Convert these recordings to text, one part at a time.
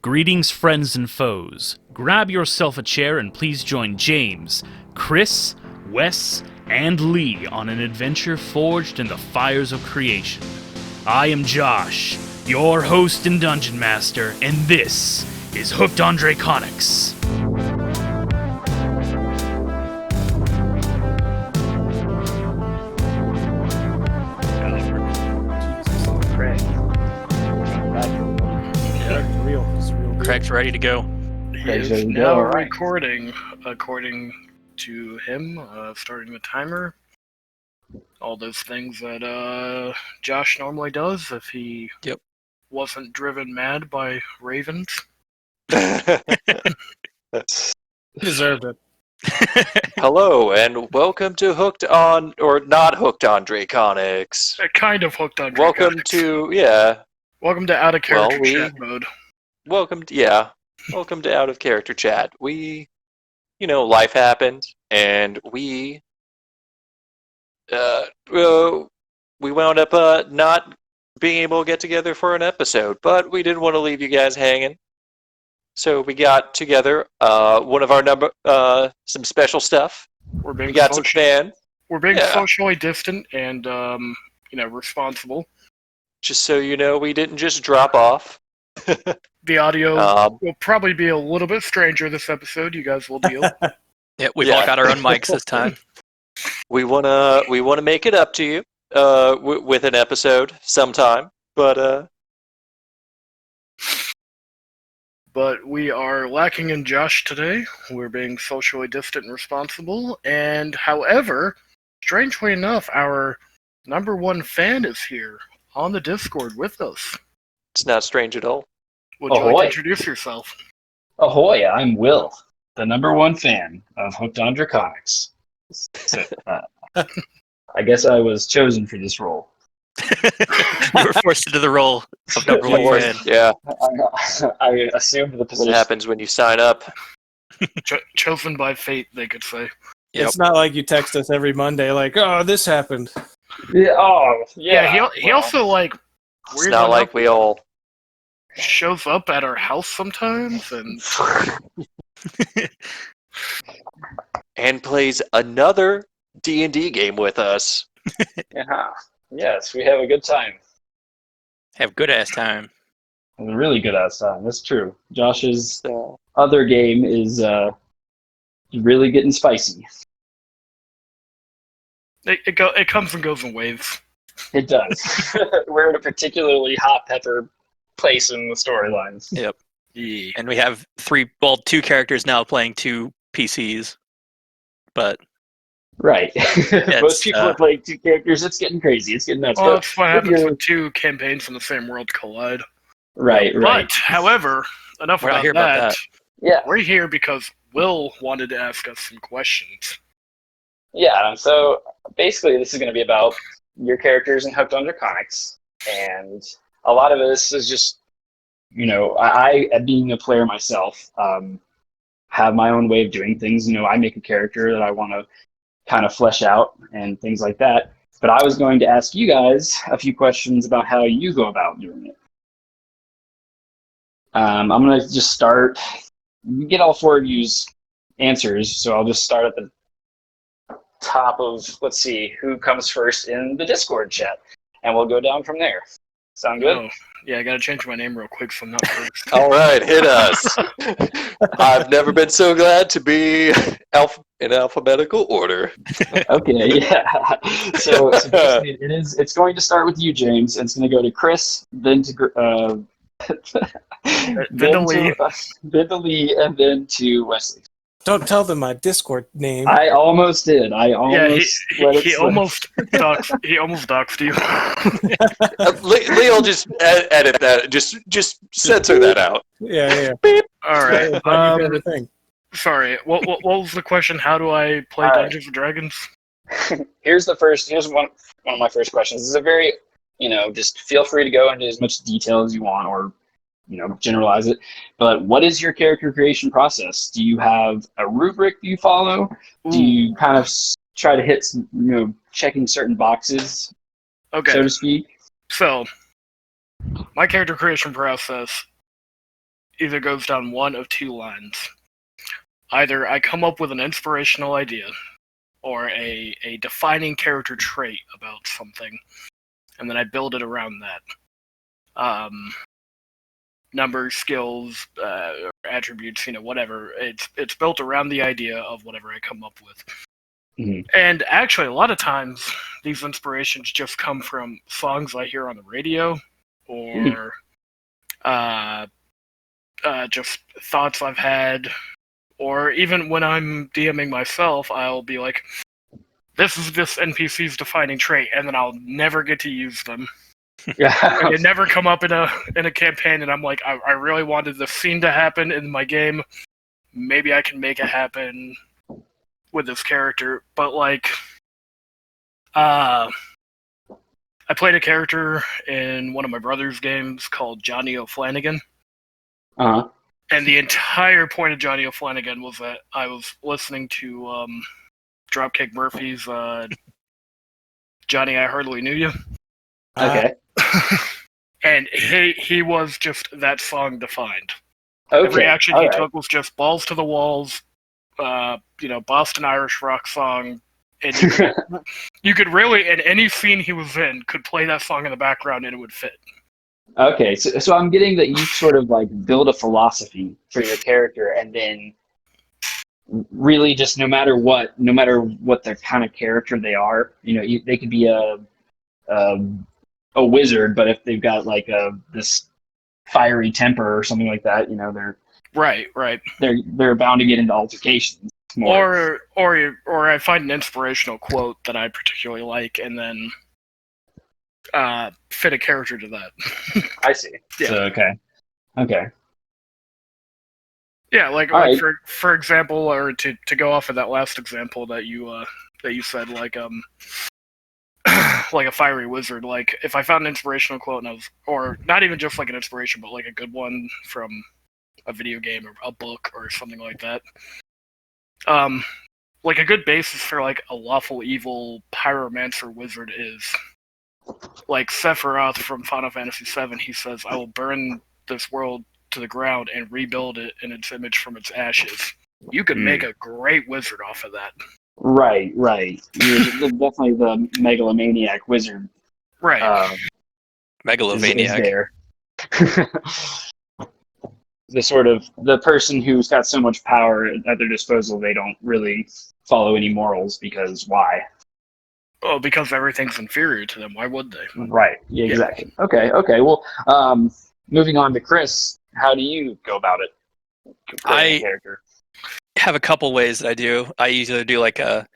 Greetings, friends and foes. Grab yourself a chair and please join James, Chris, Wes, and Lee on an adventure forged in the fires of creation. I am Josh, your host and dungeon master, and this is Hooked on Draconics. Craig's ready to go. He is now recording, according to him, starting the timer. All those things that Josh normally does if he wasn't driven mad by ravens. Deserved it. Hello, and welcome to Hooked on, or not Hooked on Draconics. Kind of hooked on Draconics. Welcome to out of character chat mode. Welcome to out of character chat. Life happened, and we wound up not being able to get together for an episode, but we didn't want to leave you guys hanging. So we got together one of our some special stuff. We're being socially distant and responsible. Just so you know, we didn't just drop off. The audio will probably be a little bit stranger this episode. You guys will deal. We've all got our own mics this time. We wanna make it up to you with an episode sometime, but we are lacking in Josh today. We're being socially distant and responsible, and however, strangely enough, our number one fan is here on the Discord with us. It's not strange at all. Would you like to introduce yourself? Ahoy, I'm Will, the number one fan of Hooked on Draconics. So, I guess I was chosen for this role. You were forced into the role of number one fan. Yeah. I assumed the position. What happens when you sign up? Chosen by fate, they could say. Yep. It's not like you text us every Monday like, oh, this happened. Yeah, he also, it's not like we all shows up at our house sometimes and and plays another D&D game with us. Yeah. Yes, we have a good time. Have good ass time. A really good ass time. That's true. Josh's other game is really getting spicy. It comes and goes in waves. It does. We're in a particularly hot pepper place in the storylines. Yep. Yeah. And we have two characters now playing two PCs. But right. Most people are playing two characters. It's getting crazy. It's getting nuts. Well, that's what happens when two campaigns from the same world collide. Right. But, however, enough about that. Yeah. We're here because Will wanted to ask us some questions. Yeah, so basically this is going to be about your characters in Hooked on Draconics. And a lot of this is just, I being a player myself, have my own way of doing things. I make a character that I want to kind of flesh out and things like that. But I was going to ask you guys a few questions about how you go about doing it. I'm going to just start. You get all four of you's answers, so I'll just start at the top of, let's see, who comes first in the Discord chat. And we'll go down from there. Sound good? Oh, yeah, I got to change my name real quick so I'm not first. All right, hit us. I've never been so glad to be in alphabetical order. Okay, yeah. So basically it's going to start with you, James, and it's going to go to Chris, then to Lee, and then to Wesley. Don't tell them my Discord name. I almost did. He almost doxed you. Lee will just edit that. Just censor that out. Yeah. Beep. All right. Sorry. What was the question? How do I play Dungeons and Dragons? Here's one of my first questions. This is a very, just feel free to go into as much detail as you want, or generalize it. But what is your character creation process? Do you have a rubric you follow? Ooh. Do you kind of try to hit, checking certain boxes, so to speak? So, my character creation process either goes down one of two lines. Either I come up with an inspirational idea, or a defining character trait about something, and then I build it around that. Numbers, skills, attributes, whatever. It's built around the idea of whatever I come up with. Mhm. And actually, a lot of times, these inspirations just come from songs I hear on the radio, or just thoughts I've had, or even when I'm DMing myself, I'll be like, this is this NPC's defining trait, and then I'll never get to use them. And they never come up in a campaign, and I'm like, I really wanted this scene to happen in my game. Maybe I can make it happen with this character. But like, I played a character in one of my brother's games called Johnny O'Flanagan. Uh-huh. And the entire point of Johnny O'Flanagan was that I was listening to Dropkick Murphys' Johnny, I Hardly Knew You. Okay. And he was just that song defined. Okay. Every action All he right. took was just balls to the walls, Boston Irish rock song. And you could really, in any scene he was in, could play that song in the background and it would fit. Okay, so I'm getting that you sort of like build a philosophy for your character, and then really just no matter what the kind of character they are, they could be a wizard, but if they've got like this fiery temper or something like that, they're Right. they're bound to get into altercations. More. Or I find an inspirational quote that I particularly like, and then fit a character to that. I see. Yeah. So, okay. Yeah, like right. for example, or to go off of that last example that you said, like like a fiery wizard. Like if I found an inspirational quote and or not even just like an inspiration, but like a good one from a video game or a book or something like that. Like a good basis for like a lawful evil pyromancer wizard is like Sephiroth from Final Fantasy VII. He says, "I will burn this world to the ground and rebuild it in its image from its ashes." You could make a great wizard off of that. Right. You're definitely the megalomaniac wizard. Right. Megalomaniac. Is there. the person who's got so much power at their disposal, they don't really follow any morals, because why? Oh, because everything's inferior to them. Why would they? Right. Yeah, exactly. Okay. Well, moving on to Chris, how do you go about it? I Character. have a couple ways that I do. I usually do like a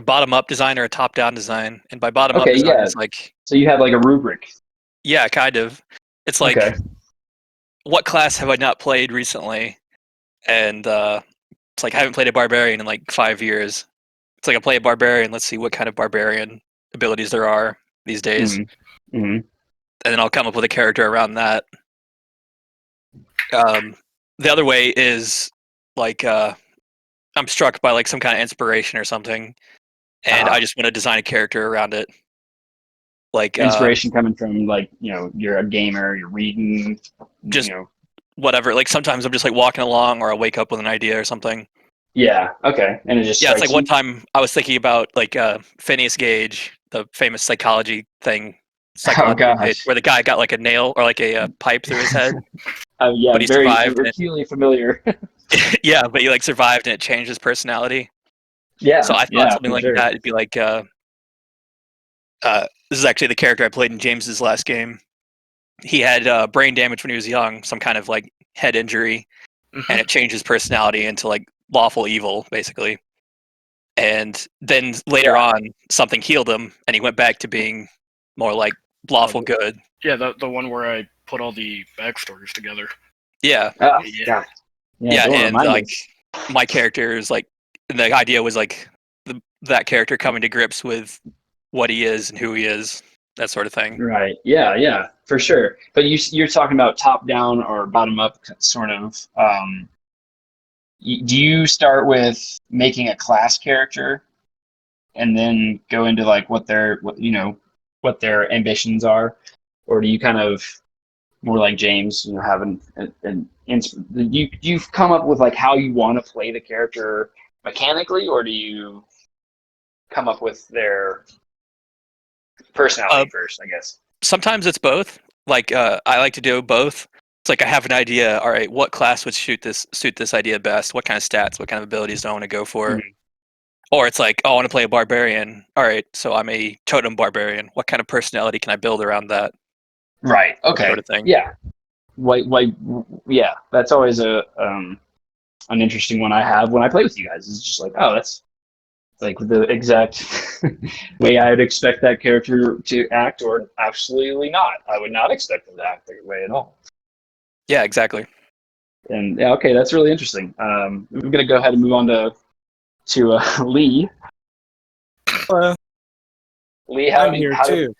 bottom up design or a top down design. And by bottom up design, it's like, so you have like a rubric. Yeah, kind of. It's like, what class have I not played recently? And it's like I haven't played a barbarian in like 5 years. It's like I play a barbarian. Let's see what kind of barbarian abilities there are these days. Mm-hmm. Mm-hmm. And then I'll come up with a character around that. The other way is like I'm struck by like some kind of inspiration or something, and I just want to design a character around it. Like inspiration coming from like you're a gamer, you're reading, just whatever. Like sometimes I'm just like walking along, or I'll wake up with an idea or something. Yeah. Okay. And it just it's like one time I was thinking about like Phineas Gage, the famous psychology thing. Where the guy got like a nail or like a pipe through his head. Yeah, but he very survived. Really familiar. Yeah, but he like survived and it changed his personality. Yeah. So I thought something like that. It'd be like, this is actually the character I played in James's last game. He had brain damage when he was young, some kind of like head injury, and it changed his personality into like lawful evil, basically. And then later on, something healed him, and he went back to being more like lawful good. Yeah, the one where I put all the backstories together. Yeah. Yeah, and like my character is like, the idea was like that character coming to grips with what he is and who he is, that sort of thing. Right. Yeah, for sure. But you're talking about top down or bottom up sort of. Do you start with making a class character, and then go into like what their ambitions are, or do you kind of more like James, having you've come up with like how you want to play the character mechanically, or do you come up with their personality first, I guess? Sometimes it's both. Like I like to do both. It's like I have an idea. All right, what class would suit this idea best? What kind of stats? What kind of abilities do I want to go for? Mm-hmm. Or it's like, oh, I want to play a barbarian. All right, so I'm a totem barbarian. What kind of personality can I build around that? Right. Okay. Sort of thing. Yeah. Yeah. That's always an interesting one I have when I play with you guys. It's just like, oh, that's like the exact way I would expect that character to act, or absolutely not. I would not expect them to act that way at all. Yeah, exactly. And yeah, okay, that's really interesting. I'm gonna go ahead and move on to Lee. Lee, how I'm here too.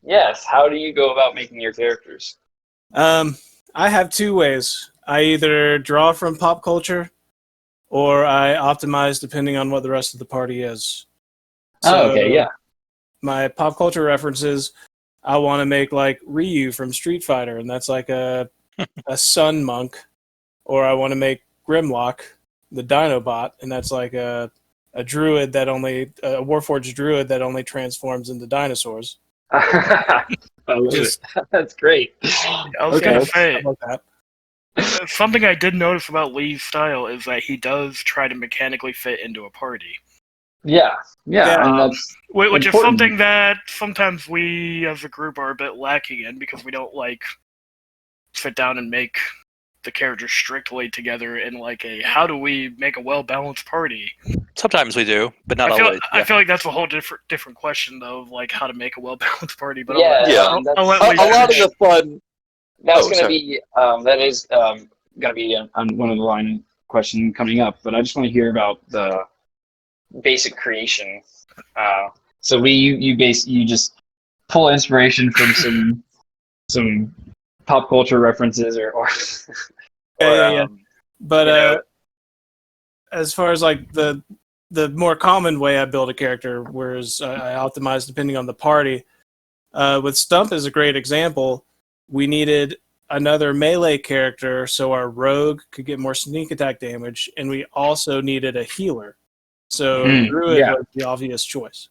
Yes, how do you go about making your characters? I have two ways. I either draw from pop culture, or I optimize depending on what the rest of the party is. So, okay, yeah. My pop culture references, I want to make like Ryu from Street Fighter, and that's like a sun monk. Or I want to make Grimlock, the Dinobot, and that's like a druid that only a Warforged druid that only transforms into dinosaurs. That's great. I was gonna say, something I did notice about Lee's style is that he does try to mechanically fit into a party. Yeah. And that's which important. is something that sometimes we as a group are a bit lacking in, because we don't like sit down and make the characters strictly together in like a how do we make a well-balanced party. Sometimes we do, but not always. I feel like that's a whole different question though, of like how to make a well-balanced party. But I'll let a lot of the fun. That's going to be that is going to be on one of the line question coming up. But I just want to hear about the basic creation. So Lee, you just pull inspiration from some pop culture references or yeah. But as far as like the more common way I build a character, whereas I optimize depending on the party, with Stump is a great example. We needed another melee character so our rogue could get more sneak attack damage, and we also needed a healer. So Druid was the obvious choice.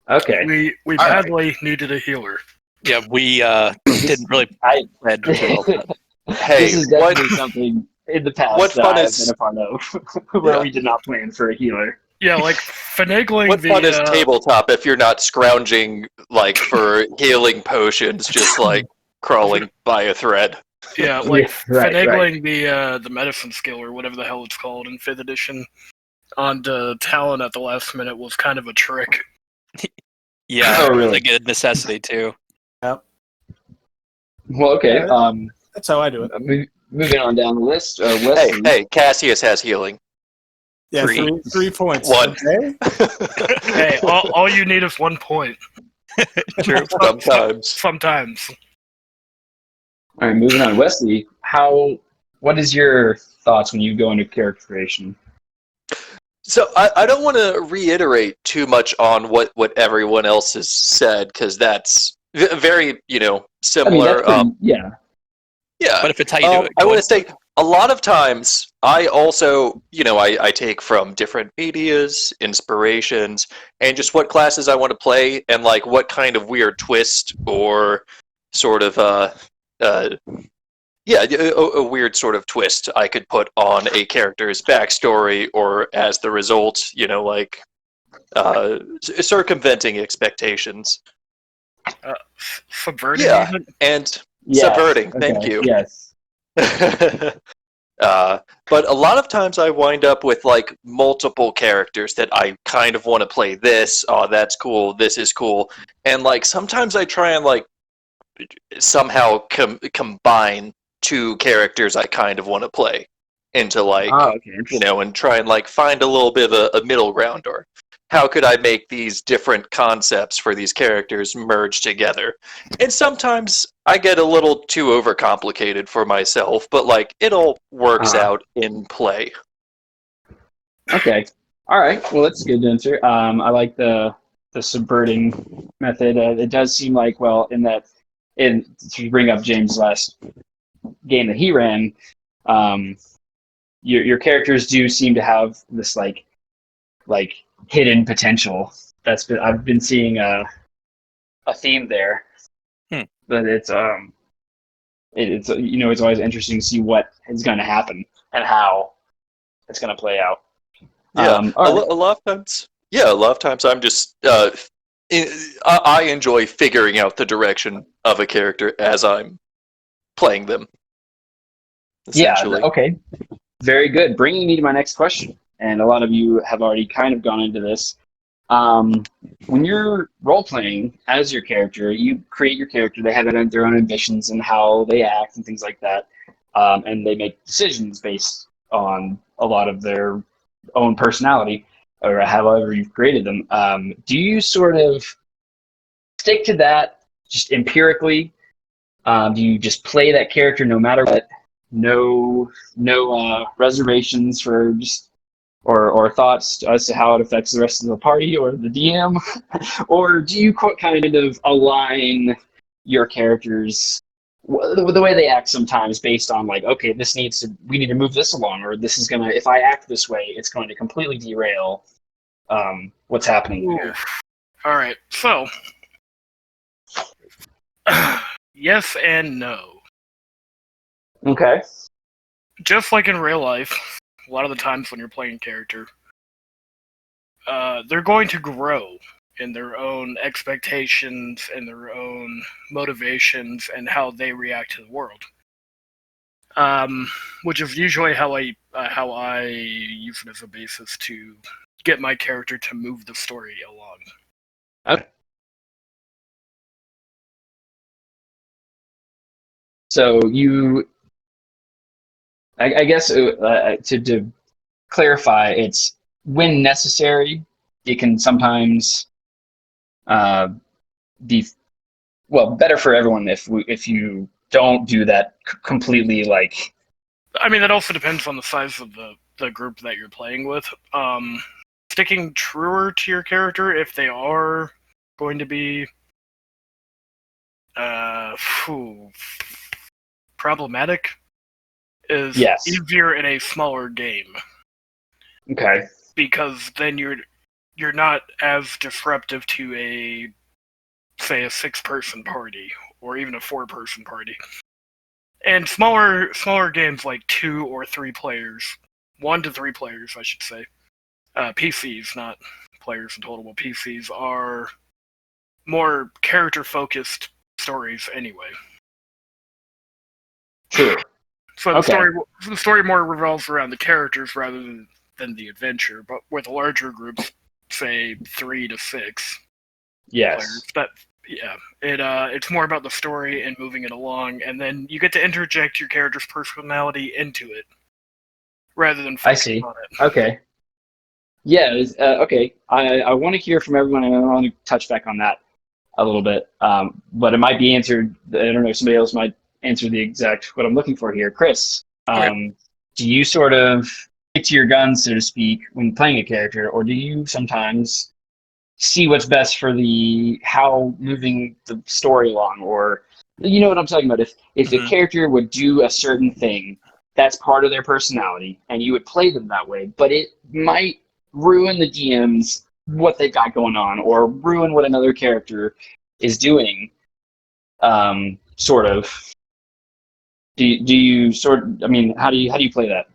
Okay. We badly needed a healer. Yeah, we didn't really. Hey, this is definitely something in the past what that fun I've is, been a part of, where we did not plan for a healer. Yeah, like finagling. What fun is tabletop if you're not scrounging like for healing potions, just like crawling by a thread? Yeah, like finagling right. the medicine skill or whatever the hell it's called in 5th edition onto Talon at the last minute was kind of a trick. Yeah, really? A good necessity too. Yep. Well, okay. Yeah, that's how I do it. Moving on down the list. Hey, Cassius has healing. Yeah, 3 points. 1. Okay. Hey, all you need is 1 point. True. Sometimes. All right, moving on. Wesley, what is your thoughts when you go into character creation? So I don't want to reiterate too much on what everyone else has said, because that's very, similar. Yeah. But if it's how you do it, I want to say a lot of times I also, I take from different medias, inspirations, and just what classes I want to play, and like what kind of weird twist or sort of a weird sort of twist I could put on a character's backstory, or as the result, circumventing expections. Subverting. Yeah, and subverting. Thank you. Yes. But a lot of times I wind up with like multiple characters that I kind of want to play this. Oh, that's cool. This is cool. And like sometimes I try and like somehow combine 2 characters I kind of want to play into like, and try and like find a little bit of a middle ground, or how could I make these different concepts for these characters merge together? And sometimes I get a little too overcomplicated for myself, but like it all works out in play. Okay. All right. Well, that's a good answer. I like the subverting method. It does seem like, well, in that and to bring up James' last game that he ran, your characters do seem to have this like hidden potential. I've been seeing a theme there. But it's it's it's always interesting to see what is going to happen and how it's going to play out. Yeah, a lot of times I'm just I enjoy figuring out the direction of a character as I'm playing them. Essentially. Yeah. Okay. Very good. Bringing me to my next question, and a lot of you have already kind of gone into this. When you're role playing as your character, you create your character. They have their own ambitions and how they act and things like that, and they make decisions based on a lot of their own personality or however you've created them. Do you sort of stick to that just empirically? Do you just play that character no matter what? No reservations for just or thoughts as to how it affects the rest of the party or the DM, or do you kind of align your characters the way they act sometimes based on like, okay, we need to move this along, or this is gonna, if I act this way, it's going to completely derail what's happening here. All right, so yes and no. Okay. Just like in real life, a lot of the times when you're playing a character, they're going to grow in their own expectations and their own motivations and how they react to the world. Which is usually how I use it as a basis to get my character to move the story along. Okay. So I guess to clarify, it's when necessary. It can sometimes be better for everyone if you don't do that completely. Like, I mean, that also depends on the size of the group that you're playing with. Sticking truer to your character if they are going to be problematic is easier in a smaller game. Okay. Because then you're not as disruptive to a 6-person party or even a 4-person party. And smaller games like 2 or 3 players, 1 to 3 players, I should say. PCs, not players in total, but PCs are more character-focused stories anyway. True. So the story more revolves around the characters rather than the adventure. But with larger groups, say 3 to 6 players, it's more about the story and moving it along, and then you get to interject your character's personality into it rather than focusing on it. Okay. Yeah. Okay. I want to hear from everyone, and I want to touch back on that a little bit. But it might be answered. I don't know. Somebody else might answer the exact what I'm looking for here. Chris, do you sort of stick to your guns, so to speak, when playing a character, or do you sometimes see what's best for how moving the story along, or you know what I'm talking about? If the character would do a certain thing, that's part of their personality, and you would play them that way, but it might ruin the DM's what they've got going on, or ruin what another character is doing. Sort of. Do you I mean, how do you play that?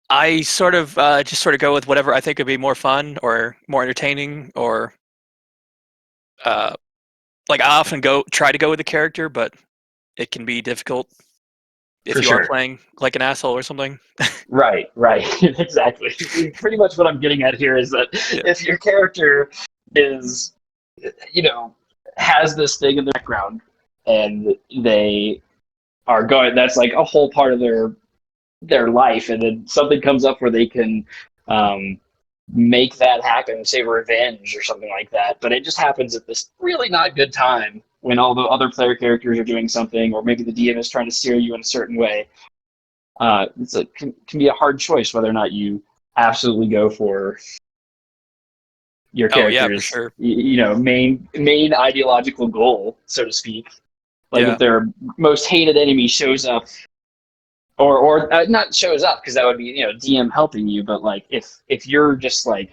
I sort of just go with whatever I think would be more fun or more entertaining, or like I often try to go with the character, but it can be difficult if you are playing like an asshole or something. Right, exactly. Pretty much what I'm getting at here is that if your character is, has this thing in the background, and they are going, that's like a whole part of their life, and then something comes up where they can make that happen, say revenge or something like that, but it just happens at this really not good time when all the other player characters are doing something, or maybe the DM is trying to steer you in a certain way. Can be a hard choice whether or not you absolutely go for your Oh yeah, for character's sure. main ideological goal, so to speak. Like Yeah. if their most hated enemy shows up, or not shows up because that would be DM helping you, but like if you're just like,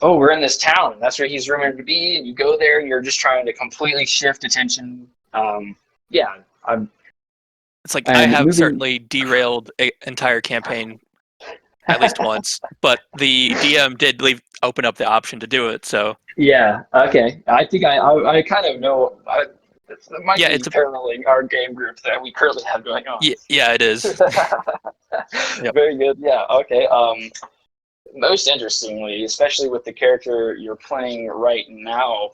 oh, we're in this town, that's where he's rumored to be, and you go there and you're just trying to completely shift attention. Yeah, It's like I and have moving. certainly derailed an entire campaign at least once, but the DM did open up the option to do it. So Yeah. Okay. I think I kind of know. It might yeah, be it's a paralleling our game group that we currently have going on. yeah, it is. Yep. Very good. Yeah. Okay. Most interestingly, especially with the character you're playing right now,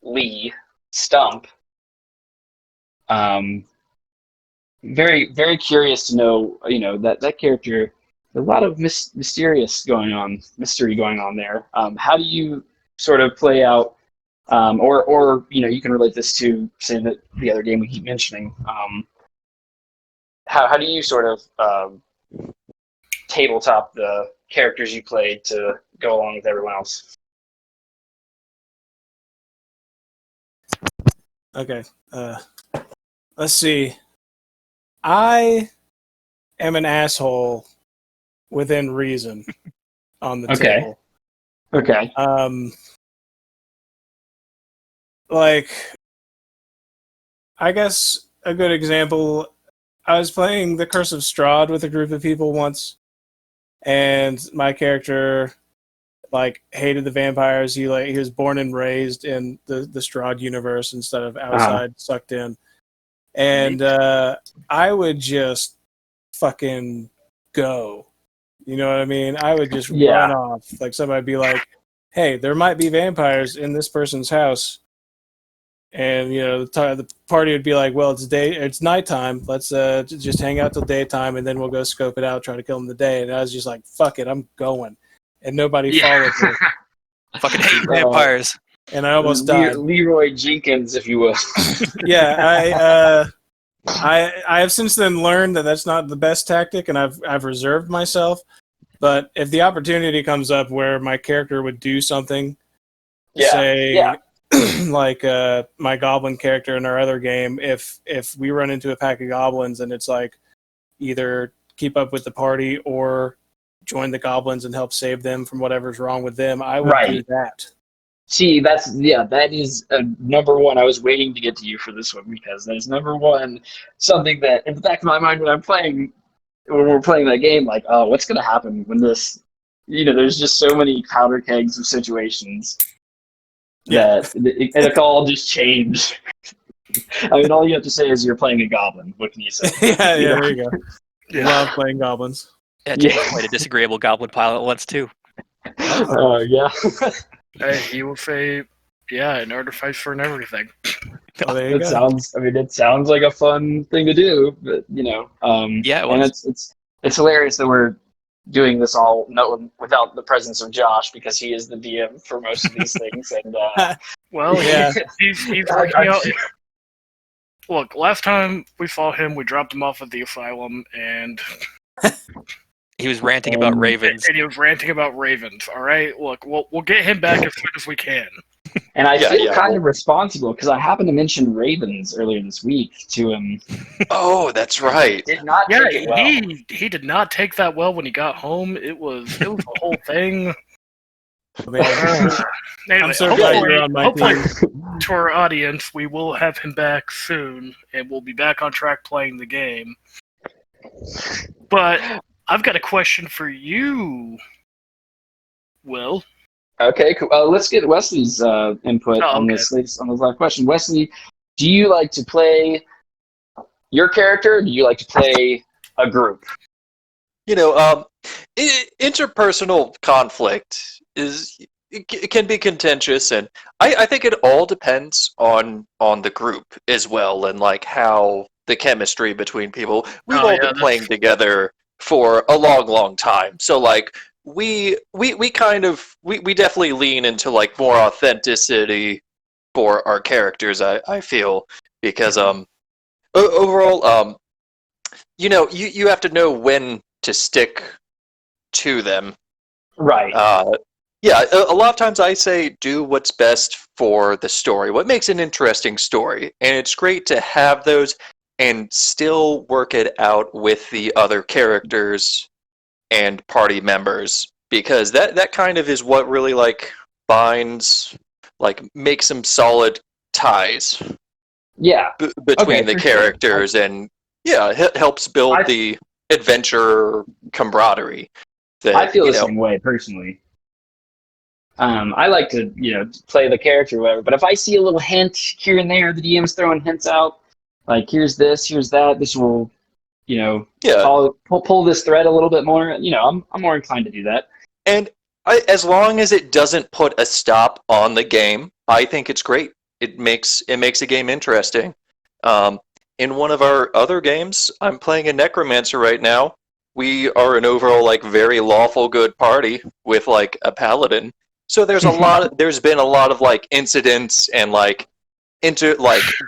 Lee Stump. Very very curious to know. That character. A lot of mystery going on there. How do you sort of play out? Or you can relate this to say that the other game we keep mentioning. How do you sort of tabletop the characters you play to go along with everyone else? Okay. Let's see. I am an asshole within reason on the table. Okay. Like, I guess a good example, I was playing The Curse of Strahd with a group of people once, and my character hated the vampires. He was born and raised in the Strahd universe instead of outside, sucked in. And I would just fucking go. You know what I mean? I would just run off. Like somebody would be like, hey, there might be vampires in this person's house. And the party would be like, well, it's nighttime. Let's just hang out till daytime, and then we'll go scope it out, try to kill them in the day. And I was just like, fuck it, I'm going. And nobody followed me. Fucking hate vampires. And I almost died. Leroy Jenkins, if you will. Yeah, I have since then learned that that's not the best tactic, and I've reserved myself. But if the opportunity comes up where my character would do something, like my goblin character in our other game, if we run into a pack of goblins and it's like either keep up with the party or join the goblins and help save them from whatever's wrong with them, I would do that. See, that is number one. I was waiting to get to you for this one because that is number one, something that in the back of my mind when we're playing that game, like, oh, what's going to happen when this, there's just so many powder kegs of situations that it can all just change. I mean, all you have to say is you're playing a goblin. What can you say? Yeah, there you go. Yeah. Love playing goblins. Yeah, Jake played a disagreeable goblin pilot once too. Yeah. Hey, he will say, yeah, an artifice for and everything. Oh, there you go. It sounds like a fun thing to do, but yeah, and it's hilarious that we're doing this all without the presence of Josh because he is the DM for most of these things. And well, yeah, he's working out. Look, last time we fought him, we dropped him off at the asylum, and he was ranting about ravens. And he was ranting about ravens. All right, look, we'll get him back as soon as we can. And I feel kind of responsible because I happened to mention ravens earlier this week to him. Oh, that's right. Did not take it well. He did not take that well when he got home. It was a whole thing. Man, anyway, I'm so glad you're on my team. To our audience, we will have him back soon, and we'll be back on track playing the game. But I've got a question for you, Will. Okay, cool. Let's get Wesley's input on this last question. Wesley, do you like to play your character? Or do you like to play a group? Interpersonal conflict can be contentious, and I think it all depends on the group as well, and like how the chemistry between people. We've all been playing together for a long time, so like we definitely lean into like more authenticity for our characters. I feel because overall you have to know when to stick to them, right? Yeah, a lot of times I say do what's best for the story, what makes an interesting story. And it's great to have those and still work it out with the other characters and party members, because that kind of is what really like binds, like makes some solid ties Yeah. between Okay, the for sure. characters, and yeah, helps build I the adventure camaraderie I that, feel the same way personally. I like to, play the character or whatever. But if I see a little hint here and there, the DM's throwing hints out, like here's this, here's that. This will, yeah. pull this thread a little bit more. I'm more inclined to do that. And as long as it doesn't put a stop on the game, I think it's great. It makes a game interesting. In one of our other games, I'm playing a necromancer right now. We are an overall like very lawful good party with like a paladin. So there's there's been a lot of like incidents and like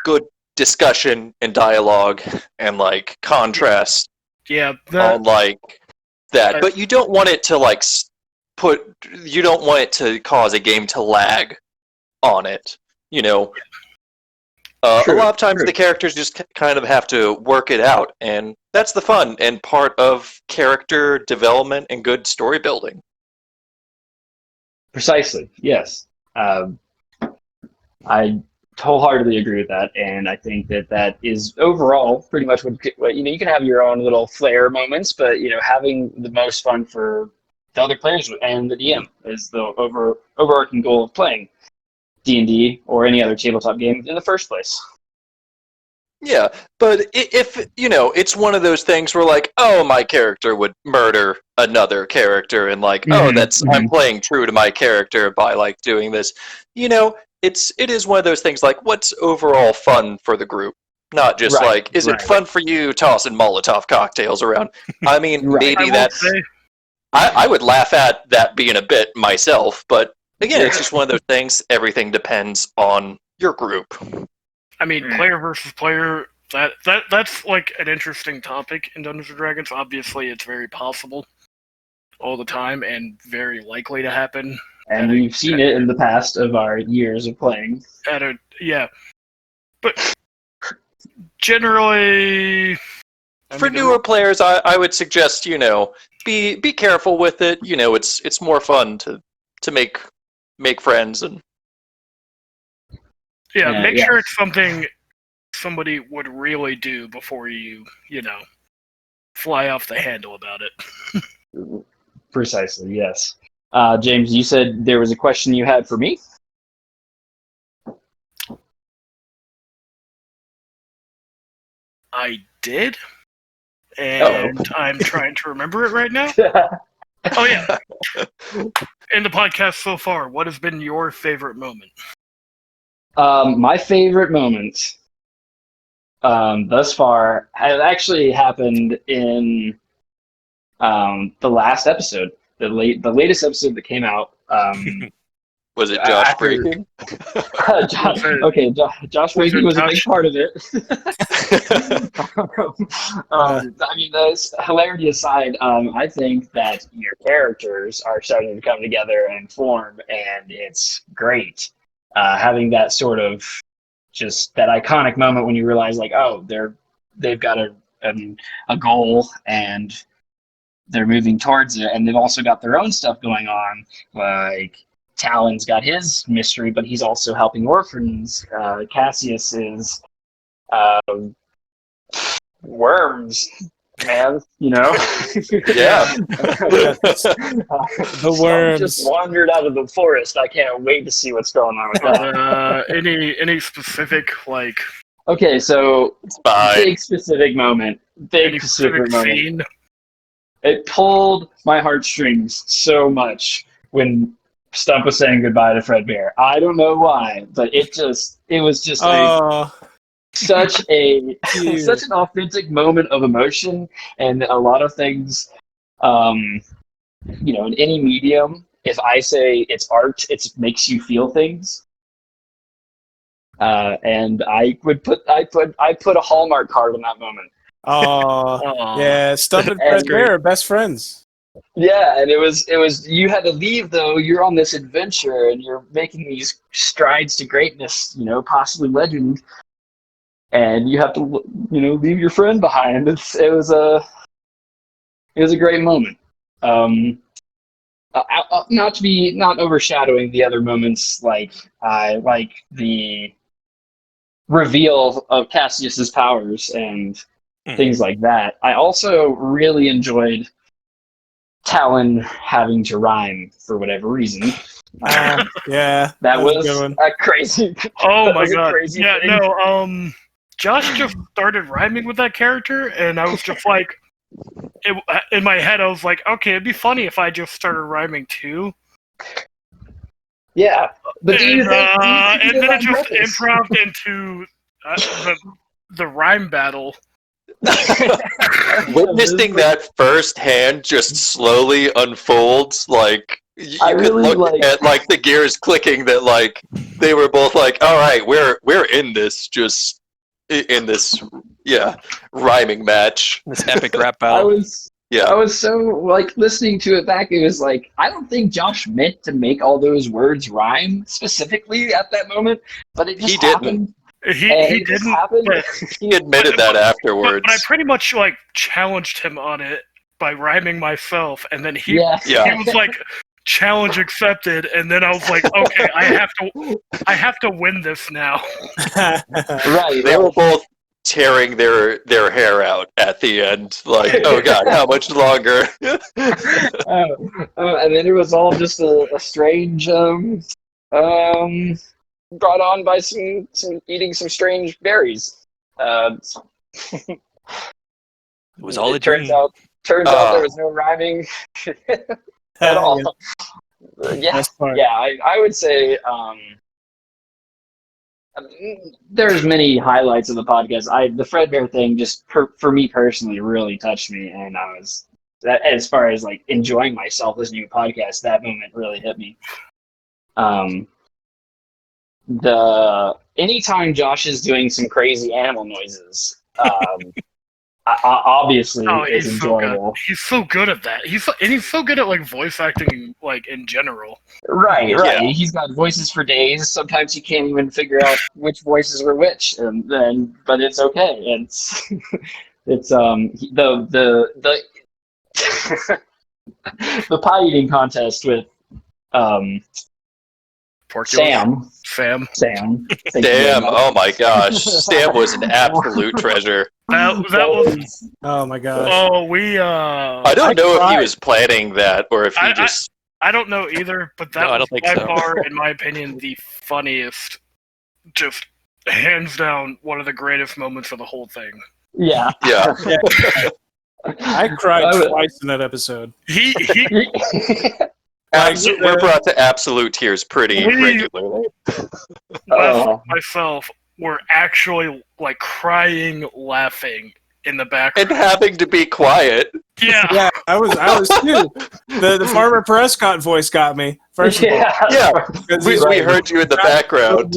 good discussion and dialogue and like contrast Yeah, on like that. But you don't want it to like you don't want it to cause a game to lag on it. A lot of times the characters just kind of have to work it out, and that's the fun and part of character development and good story building. Precisely, yes. I wholeheartedly agree with that, and I think that is overall pretty much what you can have your own little flair moments, but having the most fun for the other players and the DM is the overarching goal of playing D&D or any other tabletop game in the first place. Yeah, but if it's one of those things where like, oh, my character would murder another character, and like, I'm playing true to my character by like doing this. It is one of those things like, what's overall fun for the group? Not just like, is it fun for you tossing Molotov cocktails around? I mean, maybe that's. I would laugh at that being a bit myself, but again, it's just one of those things. Everything depends on your group. I mean, player versus player, that's like an interesting topic in Dungeons & Dragons. Obviously, it's very possible all the time and very likely to happen. And we've seen it in the past of our years of playing. But generally... For newer players, I would suggest, be careful with it. It's more fun to make friends and... Yeah, make sure it's something somebody would really do before you, fly off the handle about it. Precisely, yes. James, you said there was a question you had for me? I did, and I'm trying to remember it right now. Oh, yeah. In the podcast so far, what has been your favorite moment? My favorite moment thus far has actually happened in the last episode, the latest episode that came out. Was it Josh breaking? Josh breaking was a big part of it. I mean, hilarity aside, I think that your characters are starting to come together and form, and it's great. Having that sort of just that iconic moment when you realize, like, oh, they've got a goal and they're moving towards it, and they've also got their own stuff going on. Like Talon's got his mystery, but he's also helping orphans. Cassius is worms. Man, Yeah. The worms just wandered out of the forest. I can't wait to see what's going on with that. Any specific like? Okay, so big specific moment. Scene? It pulled my heartstrings so much when Stump was saying goodbye to Fredbear. I don't know why, but it was just like such an authentic moment of emotion, and a lot of things, in any medium, if I say it's art, it makes you feel things. And I put a Hallmark card on that moment. Oh, yeah, Stump and Fredbear are best friends. Yeah, and it was you had to leave though. You're on this adventure and you're making these strides to greatness, possibly legend, and you have to leave your friend behind. It was a great moment. Not overshadowing the other moments like the reveal of Cassius's powers and things like that. I also really enjoyed Talon having to rhyme for whatever reason. Yeah, that was a was good one. a crazy. Oh that my was a god! crazy Yeah, thing. no. Josh just started rhyming with that character, and I was just like, in my head, I was like, okay, it'd be funny if I just started rhyming too. Yeah, but do you think he and did then that it on just purpose? improved into the rhyme battle. Witnessing that firsthand just slowly unfolds, like you I could really look at like the gears clicking that like they were both like, all right, we're in this, just in this rhyming match. This epic rap I battle. was so like listening to it back. It was like I don't think Josh meant to make all those words rhyme specifically at that moment, but it just He didn't. happened. He just didn't. happened. But, He admitted that afterwards. but I pretty much like challenged him on it by rhyming myself, and then he Yeah. he was like, challenge accepted, and then I was like, okay, I have to win this now. Right. They were both tearing their hair out at the end, like, oh god, how much longer? And then it was all just a strange, brought on by some eating some strange berries. It was all a Turns dream. out there was no rhyming at all. Yeah, I would say there's many highlights of the podcast. The Fredbear thing just for me personally really touched me, and I was as far as like enjoying myself listening to a podcast, that moment really hit me. Anytime Josh is doing some crazy animal noises, obviously is enjoyable. He's so good at that. He's so good at like voice acting, like in general. Right. Yeah. He's got voices for days. Sometimes you can't even figure out which voices were which, but it's okay. It's the the pie eating contest with Sam. Damn! Oh my gosh, Sam was an absolute treasure. That was. Oh my gosh. Oh, I don't know if he was planning that or if he just. I don't know either, but that was by far, in my opinion, the funniest, just hands down, one of the greatest moments of the whole thing. Yeah. I cried twice in that episode. We're brought to absolute tears pretty regularly. Myself were actually like crying, laughing in the background, and having to be quiet. Yeah, I was too. The Farmer Prescott voice got me first of all. Yeah, we heard you in the background.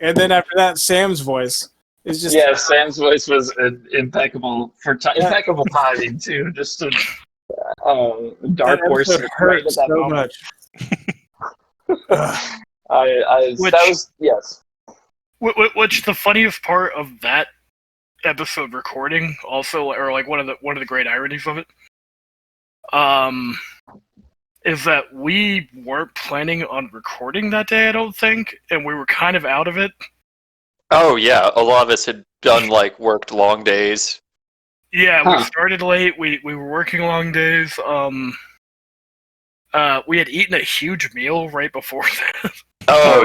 And then after that, Sam's voice is just Sam's voice was impeccable impeccable timing too. Just a dark horse hurt so much. Which the funniest part of that episode recording also, or like one of the great ironies of it, is that we weren't planning on recording that day, I don't think, and we were kind of out of it. Oh yeah, a lot of us had worked long days. Yeah, we started late. We were working long days. We had eaten a huge meal right before that. Oh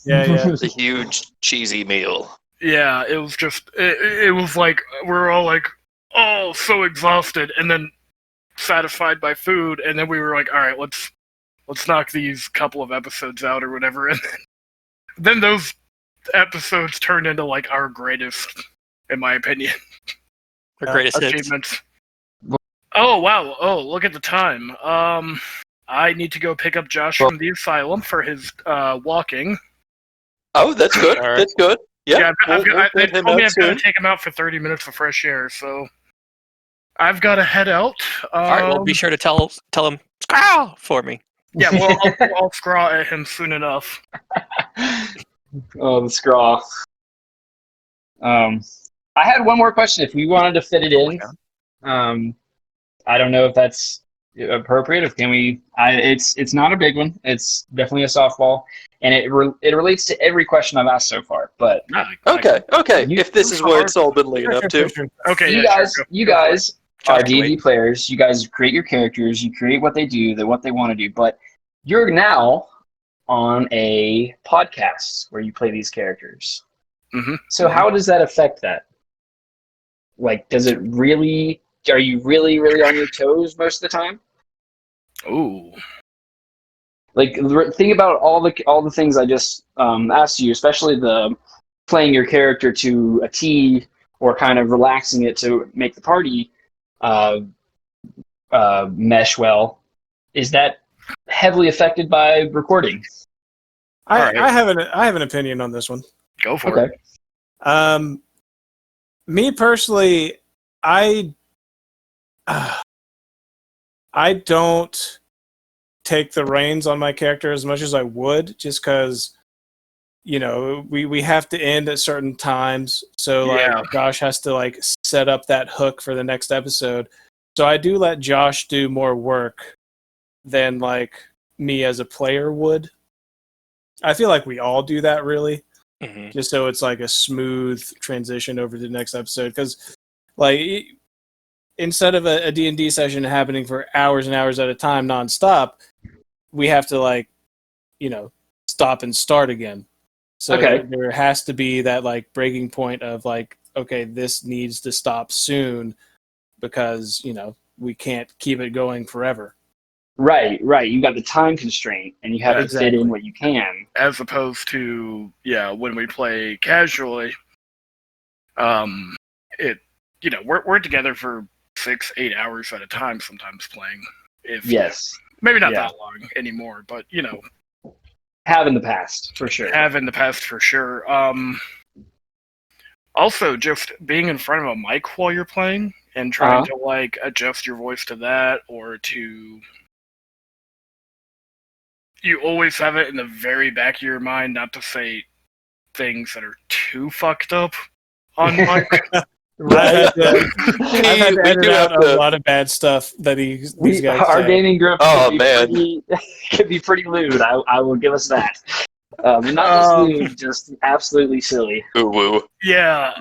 yeah. The huge cheesy meal. Yeah, it was just it was like we were all like, oh, so exhausted, and then satisfied by food, and then we were like, all right, let's knock these couple of episodes out or whatever, and then those episodes turned into like our greatest, in my opinion, our greatest achievements. Hits. Oh wow! Oh, look at the time. I need to go pick up Josh from the asylum for his walking. Oh, that's good. Right. That's good. Yeah, They told me I've got to take him out for 30 minutes of fresh air, so... I've got to head out. All right, well, be sure to tell him "Scowl" for me. Yeah, well, I'll scrawl at him soon enough. Oh, the scrawl. I had one more question. If we wanted to fit it in, I don't know if that's appropriate. If can we? It's not a big one. It's definitely a softball, and it relates to every question I've asked so far. But Okay. If this is where it's all been leading up to. Okay, you guys Josh are can D&D players. You guys create your characters. You create what they do, what they want to do. But you're now on a podcast where you play these characters. Mm-hmm. So how does that affect that? Like, does it really? Are you really on your toes most of the time? Ooh. Like, think about all the things I just asked you, especially the playing your character to a T or kind of relaxing it to make the party mesh well. Is that heavily affected by recording? I have an opinion on this one. Go for it. Me personally, I don't take the reins on my character as much as I would, just because, we have to end at certain times. So Josh has to set up that hook for the next episode. So I do let Josh do more work than me as a player would. I feel like we all do that, really. Mm-hmm. Just so it's a smooth transition over to the next episode. Because, instead of a D&D session happening for hours and hours at a time nonstop, we have to, stop and start again. So there has to be that, breaking point of, okay, this needs to stop soon because, we can't keep it going forever. Right. You got the time constraint, and you have to fit in what you can. As opposed to, when we play casually, we're together for 6-8 hours at a time sometimes playing. Maybe not that long anymore, but, Have in the past, for sure. Also, just being in front of a mic while you're playing and trying to, adjust your voice to that or to... You always have it in the very back of your mind not to say things that are too fucked up on mic. Right. I've had to edit out a lot of bad stuff that these guys our say. gaming group could be pretty lewd. I will give us that. Not just lewd, just absolutely silly. Ooh woo. Yeah.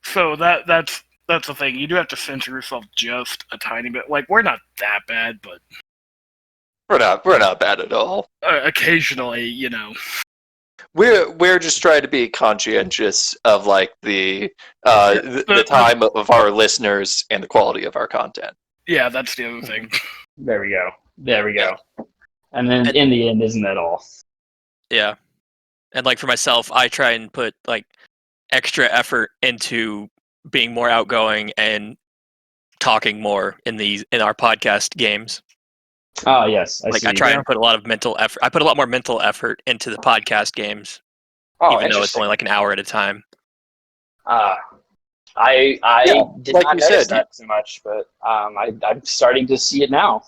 So that's the thing. You do have to censor yourself just a tiny bit. We're not that bad, but We're not bad at all. Occasionally, We're just trying to be conscientious of the time of our listeners and the quality of our content. Yeah, that's the other thing. There we go. And then in the end, isn't that all? Yeah. And for myself, I try and put extra effort into being more outgoing and talking more in our podcast games. Oh yes, I see. I try and put a lot of mental effort. I put a lot more mental effort into the podcast games, even though it's only an hour at a time. I did not notice that too much, but I'm starting to see it now.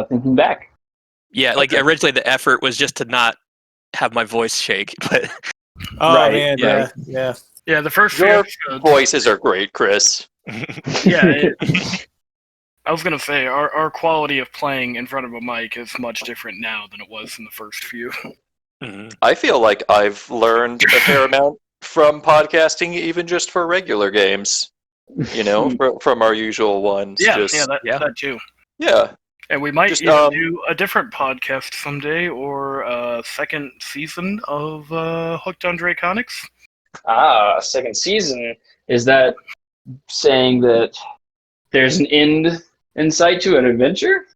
Thinking back. Yeah, originally the effort was just to not have my voice shake, but man, yeah. Yeah, the first Your few episodes, voices are great, Chris. Yeah, I was gonna say our quality of playing in front of a mic is much different now than it was in the first few. Mhm. I feel like I've learned a fair amount from podcasting, even just for regular games. From our usual ones. That too. Yeah. And we might Just, do a different podcast someday, or a second season of Hooked on Draconics. A second season. Is that saying that there's an end in sight to an adventure?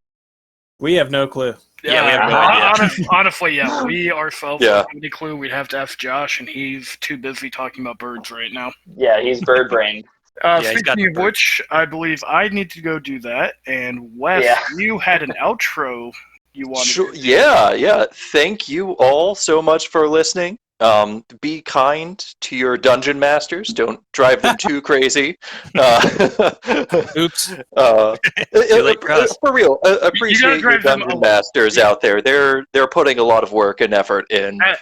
We have no clue. Yeah, we have no idea. Honestly, we ourselves Yeah. don't have any clue. We'd have to ask Josh, and he's too busy talking about birds right now. Yeah, he's bird brained. Speaking of which, I believe I need to go do that. And Wes, you had an outro you wanted to do. Yeah. Thank you all so much for listening. Be kind to your dungeon masters. Don't drive them too crazy. Oops. late for us. For real, appreciate your drive them dungeon masters out there. They're putting a lot of work and effort in to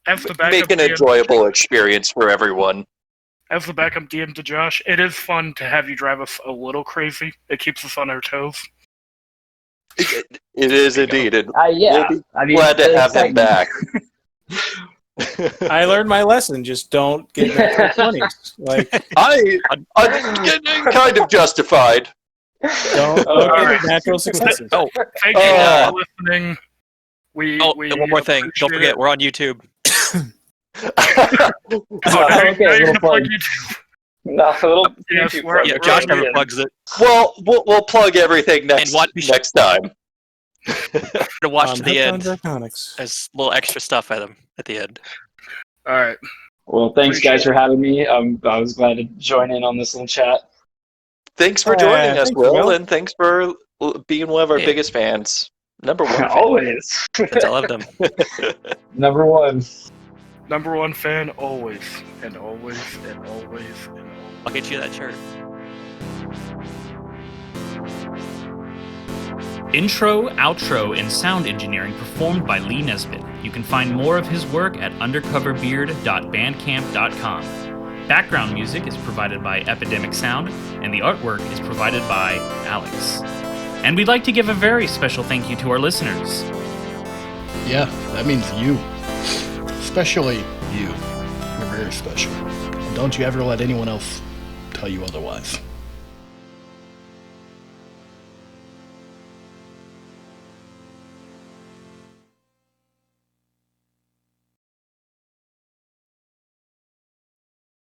As the backup make an DM, enjoyable experience for everyone. as the backup DM to Josh, it is fun to have you drive us a little crazy. It keeps us on our toes. It is indeed. And Yeah. we'll be glad to have him back. I learned my lesson. Just don't get natural 20s. Like, I'm getting kind of justified. don't Alright. get natural successes. Oh, Thank you for listening. and one more thing. Don't forget, we're on YouTube. Okay, little plug. No, little Yes, YouTube we're- plug. Yeah, Josh never plugs it. Well, we'll plug everything next time. To watch to the Hooked on end. Draconics. There's a little extra stuff at the end. Alright. Well, thanks guys for having me. I was glad to join in on this little chat. Thanks for joining us, thanks, Will, Will. and thanks for being one of our Yeah. biggest fans. Number one fan. Always. That's all of them. Number one. Number one fan, always. And always, and always, and always. I'll get you that shirt. Intro, outro, and sound engineering performed by Lee Nesbitt. You can find more of his work at undercoverbeard.bandcamp.com. Background music is provided by Epidemic Sound, and the artwork is provided by Alex. And we'd like to give a very special thank you to our listeners. Yeah, that means you. Especially you. You're very special. And don't you ever let anyone else tell you otherwise.